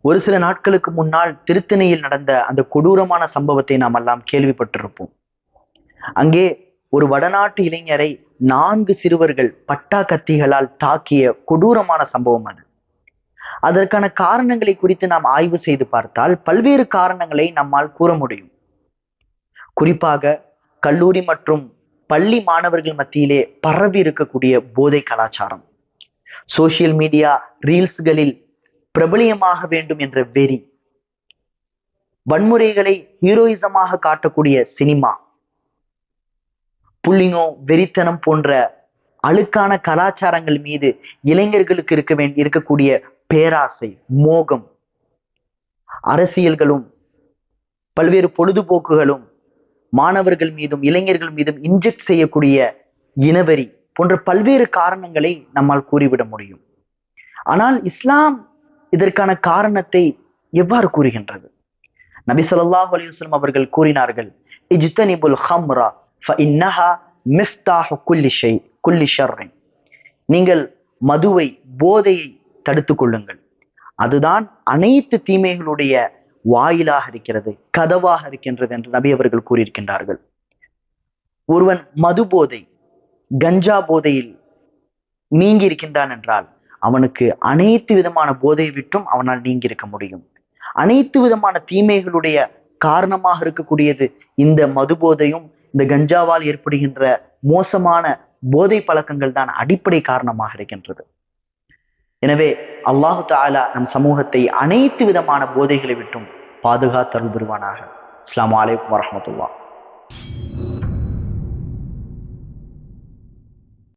ஒரு சில நாட்களுக்கு முன்னால் திருத்தணியில் நடந்த அந்த கொடூரமான சம்பவத்தை நாம் எல்லாம் கேள்விப்பட்டிருப்போம். அங்கே ஒரு வடநாட்டு இளைஞரை 4 சிறுவர்கள் பட்டா கத்திகளால் தாக்கிய கொடூரமான சம்பவம் அது. அதற்கான காரணங்களை குறித்து நாம் ஆய்வு செய்து பார்த்தால் பல்வேறு காரணங்களை நம்மால் கூற முடியும். குறிப்பாக கல்லூரி மற்றும் பள்ளி மாணவர்கள் மத்தியிலே பரவி இருக்கக்கூடிய போதை கலாச்சாரம், சோசியல் மீடியா ரீல்ஸ்களில் பிரபலியமாக வேண்டும் என்ற வெறி, வன்முறைகளை ஹீரோயிசமாக காட்டக்கூடிய சினிமா, புள்ளிங்கோ வெறித்தனம் போன்ற அழுக்கான கலாச்சாரங்கள் மீது இளைஞர்களுக்கு இருக்கக்கூடிய பேராசை, மோகம், அரசியல்களும் பல்வேறு பொழுதுபோக்குகளும் மாணவர்கள் மீதும் இளைஞர்கள் மீதும் இன்ஜெக்ட் செய்யக்கூடிய இனவெறி போன்ற பல்வேறு காரணங்களை நம்மால் கூறிவிட முடியும். ஆனால் இஸ்லாம் இதற்கான காரணத்தை எவ்வாறு கூறுகின்றது? நபி ஸல்லல்லாஹு அலைஹி வஸல்லம் அவர்கள் கூறினார்கள், இஜ்தனிபுல் ஹம்ரா ஃபஇன்னஹா மிஃப்தாஹு குல்லி ஷர்ரின். நீங்கள் மதுவை, போதையை தடுத்துக் கொள்ளுங்கள், அதுதான் அனைத்து தீமைகளுடைய வாயிலாக இருக்கிறது, கதவாக இருக்கின்றது என்று நபி அவர்கள் கூறியிருக்கின்றார்கள். ஒருவன் மது போதை, கஞ்சா போதையில் நீங்கி இருக்கின்றான் என்றால் அவனுக்கு அனைத்து விதமான போதையை விட்டும் அவனால் நீங்கி இருக்க முடியும். அனைத்து விதமான தீமைகளுடைய காரணமாக இருக்கக்கூடியது இந்த மது போதையும் இந்த கஞ்சாவால் ஏற்படுகின்ற மோசமான போதை பழக்கங்கள் தான் அடிப்படை காரணமாக இருக்கின்றது. எனவே அல்லாஹு தஆலா நம் சமூகத்தை அனைத்து விதமான போதைகளை விட்டும் பாதுகாத்தருள் புரிவானாக. அஸ்ஸலாமு அலைக்கும் வரஹ்மத்துல்லாஹ்.